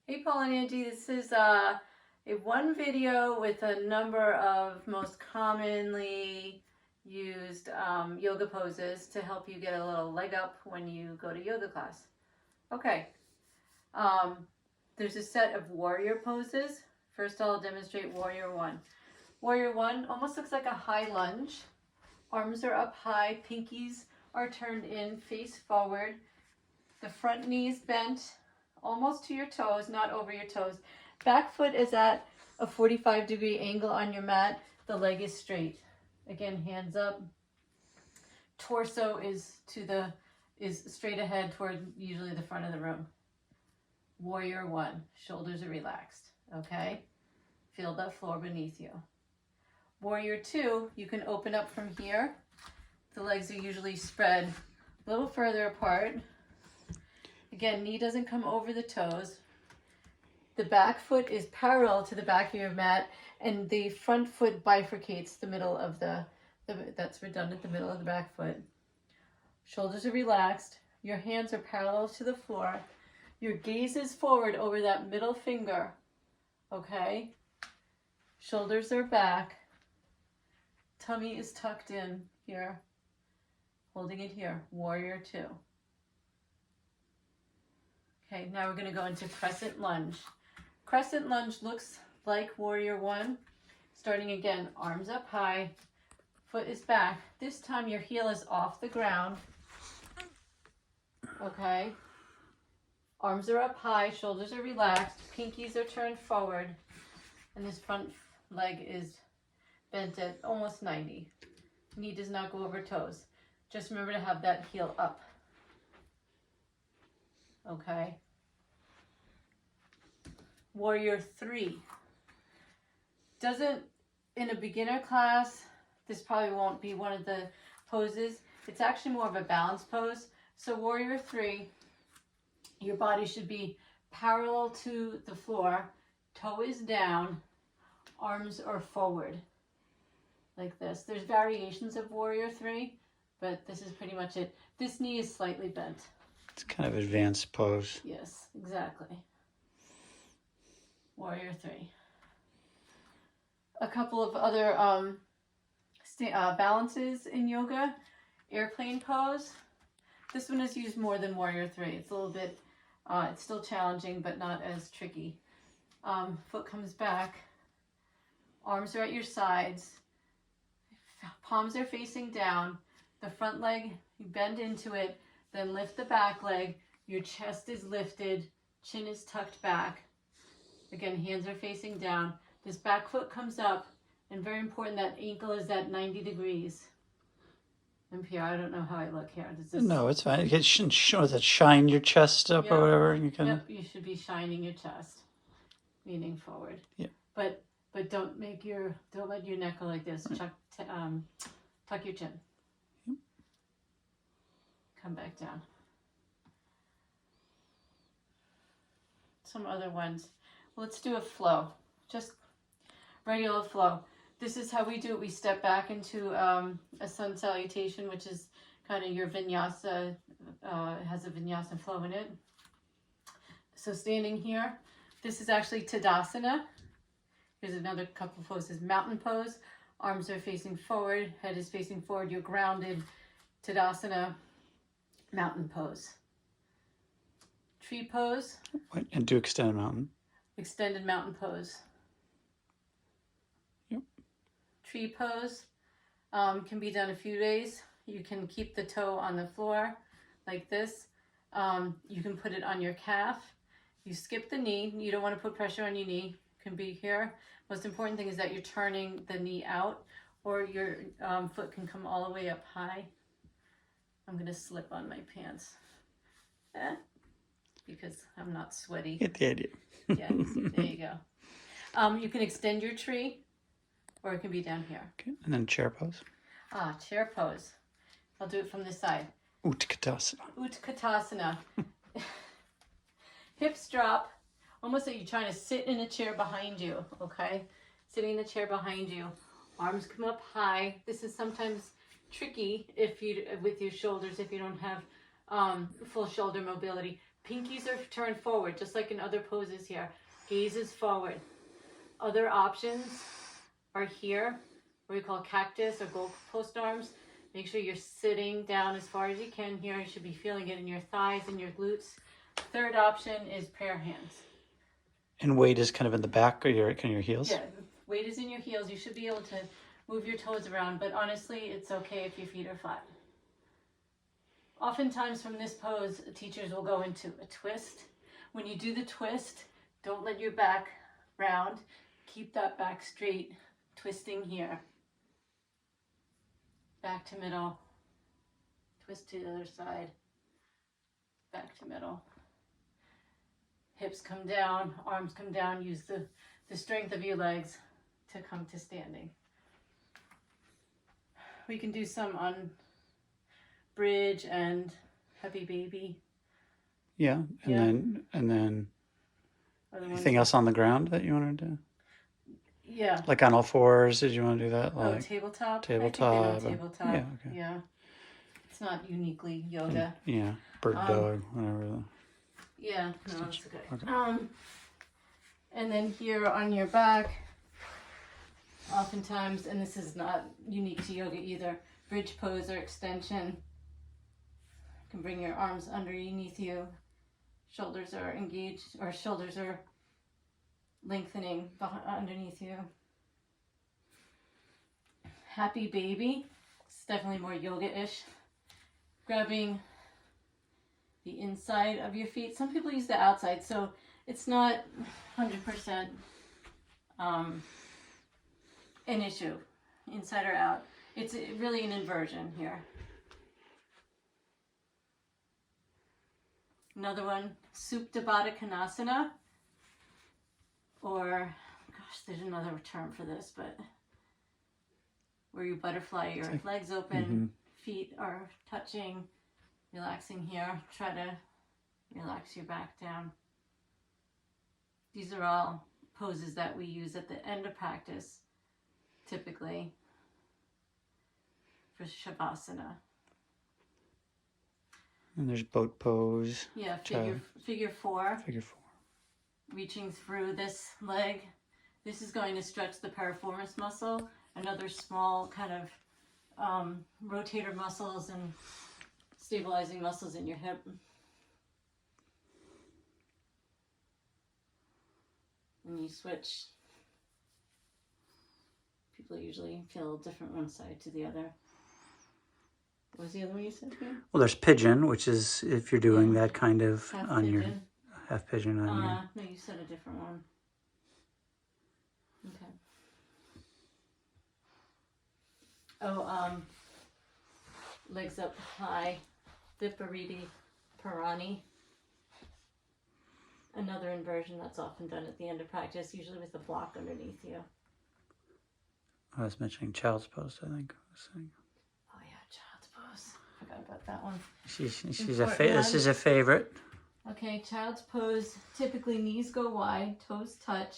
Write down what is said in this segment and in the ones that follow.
Hey Paul and Angie, this is a one video with a number of most commonly used yoga poses to help you get a little leg up when you go to yoga class. Okay, there's a set of warrior poses. First I'll demonstrate warrior one. Warrior one almost looks like a high lunge. Arms are up high, pinkies are turned in, face forward. The front knees bent almost to your toes, not over your toes. Back foot is at a 45-degree angle on your mat. The leg is straight. Again, hands up. Torso is straight ahead toward usually the front of the room. Warrior one, shoulders are relaxed, okay? Feel the floor beneath you. Warrior two, you can open up from here. The legs are usually spread a little further apart. Again, knee doesn't come over the toes. The back foot is parallel to the back of your mat, and the front foot bifurcates the middle of that's redundant, the middle of the back foot. Shoulders are relaxed. Your hands are parallel to the floor. Your gaze is forward over that middle finger, okay? Shoulders are back. Tummy is tucked in here. Holding it here, warrior two. Okay, now we're going to go into crescent lunge. Crescent lunge looks like warrior one. Starting again, arms up high, foot is back. This time your heel is off the ground. Okay. Arms are up high, shoulders are relaxed, pinkies are turned forward, and this front leg is bent at almost 90. Knee does not go over toes. Just remember to have that heel up. Okay. Warrior three. In a beginner class, this probably won't be one of the poses. It's actually more of a balance pose. So warrior three, your body should be parallel to the floor, toe is down, arms are forward, like this. There's variations of warrior three, but this is pretty much it. This knee is slightly bent. It's kind of advanced pose. Yes, exactly. Warrior three. A couple of other balances in yoga. Airplane pose. This one is used more than warrior three. It's a little bit, it's still challenging, but not as tricky. Foot comes back. Arms are at your sides. Palms are facing down. The front leg, you bend into it. Then lift the back leg, your chest is lifted, chin is tucked back. Again, hands are facing down. This back foot comes up, and very important, that ankle is at 90 degrees. And Pierre, I don't know how I look here. No, it's fine. You shouldn't shine your chest up or whatever. You can. Yep, you should be shining your chest, leaning forward. Yeah. But don't let your neck go like this. Tuck your chin. Come back down. Some other ones. Let's do a flow. Just regular flow. This is how we do it. We step back into a sun salutation, which is kind of your vinyasa, has a vinyasa flow in it. So standing here, this is actually Tadasana. Here's another couple of poses. Mountain pose. Arms are facing forward, head is facing forward. You're grounded. Tadasana. Mountain pose. Tree pose. And do extended mountain. Extended mountain pose. Yep. Tree pose can be done a few ways. You can keep the toe on the floor like this. You can put it on your calf. You skip the knee. You don't want to put pressure on your knee. It can be here. Most important thing is that you're turning the knee out, or your foot can come all the way up high. I'm going to slip on my pants because I'm not sweaty. Get the idea. Yeah, there you go. You can extend your tree, or it can be down here. Okay, and then chair pose. Chair pose. I'll do it from this side. Utkatasana. Utkatasana. Hips drop, almost like you're trying to sit in a chair behind you, okay? Sitting in the chair behind you. Arms come up high. This is sometimes tricky with your shoulders if you don't have full shoulder mobility. pinkies are turned forward, just like in other poses here. Gaze is forward. Other options are here, what we call cactus or goalpost arms. Make sure you're sitting down as far as you can here. You should be feeling it in your thighs and your glutes. Third option is prayer hands. And weight is kind of in the back of your heels? Yeah, weight is in your heels. You should be able to move your toes around, but honestly, it's okay if your feet are flat. Oftentimes from this pose, teachers will go into a twist. When you do the twist, don't let your back round. Keep that back straight, twisting here. Back to middle. Twist to the other side. Back to middle. Hips come down, arms come down. Use the strength of your legs to come to standing. We can do some on bridge and happy baby. Yeah, and then anything else on the ground that you want to do? Yeah. Like on all fours, did you want to do that? Oh, Like tabletop? tabletop. I think they know tabletop. Yeah, okay. Yeah. It's not uniquely yoga. Yeah, bird dog, whatever. Yeah, no, that's okay. Okay. And then here on your back, oftentimes, and this is not unique to yoga either, bridge pose or extension. You can bring your arms underneath you. Shoulders are engaged, or shoulders are lengthening underneath you. Happy baby. It's definitely more yoga-ish. Grabbing the inside of your feet. Some people use the outside, so it's not 100% an issue, inside or out. It's really an inversion here. Another one, Supta Baddha Konasana, or, gosh, there's another term for this, but where you butterfly your legs open, feet are touching, relaxing here. Try to relax your back down. These are all poses that we use at the end of practice, typically, for Shavasana. And there's boat pose. Yeah, figure four. Figure four. Reaching through this leg. This is going to stretch the piriformis muscle, another small kind of rotator muscles and stabilizing muscles in your hip. And you switch. People usually feel different one side to the other. What was the other one you said here? Well, there's pigeon, which is if you're doing that kind of Half on pigeon. your half pigeon on your. No, you said a different one. Okay. Oh, legs up high, Vipariti Parani. Another inversion that's often done at the end of practice, usually with a block underneath you. I was mentioning child's pose, I think. I was saying. Oh yeah, child's pose. Forgot about that one. She's this is a favorite. Okay, child's pose. Typically, knees go wide, toes touch,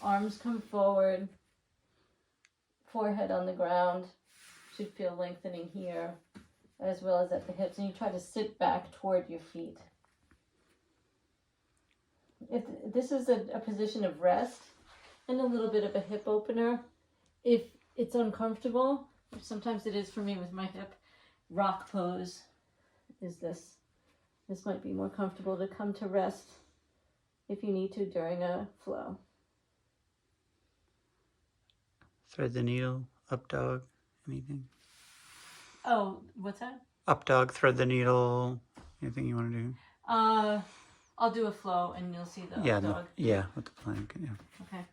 arms come forward, forehead on the ground. Should feel lengthening here, as well as at the hips, and you try to sit back toward your feet. If this is a position of rest and a little bit of a hip opener, if it's uncomfortable, which sometimes it is for me with my hip, rock pose is this. This might be more comfortable to come to rest if you need to during a flow. Thread the needle, up dog, anything? Oh, what's that? Up dog, thread the needle, anything you want to do? I'll do a flow and you'll see the Yeah, up dog. with the plank, yeah. Okay.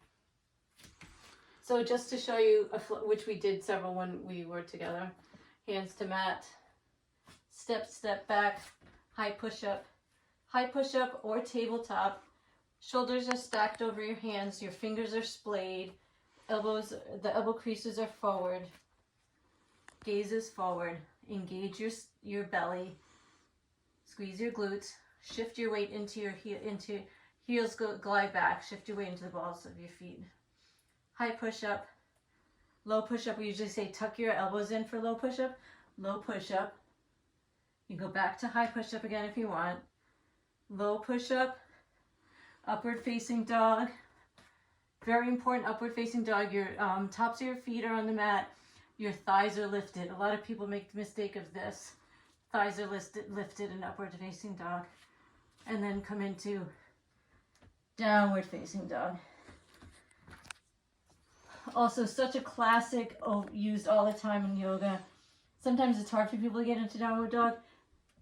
So just to show you a flow, which we did several when we were together. Hands to mat. Step back. High push-up or tabletop. Shoulders are stacked over your hands. Your fingers are splayed. The elbow creases are forward. Gaze is forward. Engage your belly. Squeeze your glutes. Shift your weight into your heels. Glide back. Shift your weight into the balls of your feet. High push-up. Low push-up. We usually say tuck your elbows in for low push-up. Low push-up. You go back to high push-up again if you want. low push-up, upward facing dog. Very important, upward facing dog. Your tops of your feet are on the mat. Your thighs are lifted. A lot of people make the mistake of this. Thighs are lifted in upward facing dog. And then come into downward facing dog. Also, such a classic, used all the time in yoga. Sometimes it's hard for people to get into downward dog.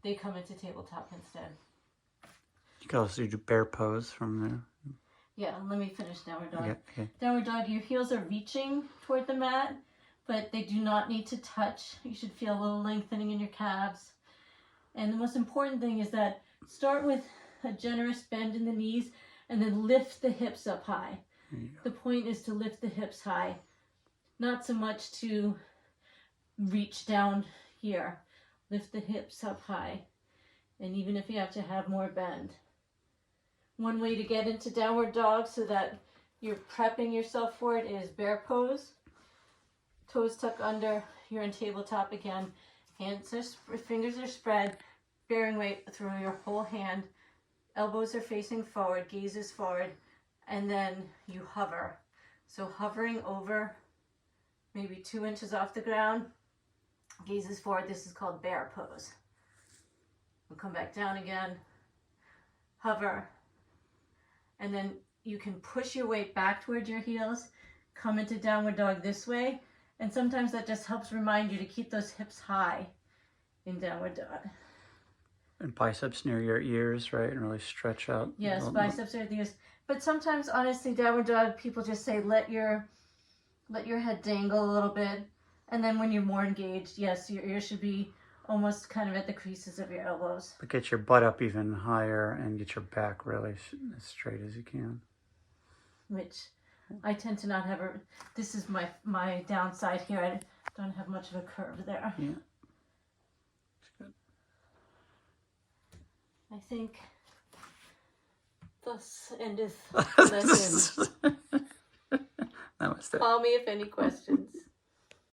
They come into tabletop instead. You can also do bear pose from there. Yeah, let me finish downward dog. Okay. Downward dog, your heels are reaching toward the mat, but they do not need to touch. You should feel a little lengthening in your calves. And the most important thing is that start with a generous bend in the knees and then lift the hips up high. The point is to lift the hips high, not so much to reach down here. Lift the hips up high, and even if you have to have more bend. One way to get into downward dog so that you're prepping yourself for it is bear pose. Toes tuck under, you're in tabletop again. Fingers are spread, bearing weight through your whole hand. Elbows are facing forward, gaze is forward, and then you hover. So hovering over maybe 2 inches off the ground, gaze is forward. This is called bear pose. We'll come back down again, hover, and then you can push your weight back towards your heels, come into downward dog this way, and sometimes that just helps remind you to keep those hips high in downward dog. And biceps near your ears, right? And really stretch out. Yes, biceps are the ears. But sometimes, honestly, downward dog, people just say, let your head dangle a little bit. And then when you're more engaged, yes, your ears should be almost kind of at the creases of your elbows. But get your butt up even higher and get your back really as straight as you can. Which I tend to not have this is my downside here. I don't have much of a curve there. Yeah. That's good. I think thus endeth the lesson. Namaste. Call me if any questions.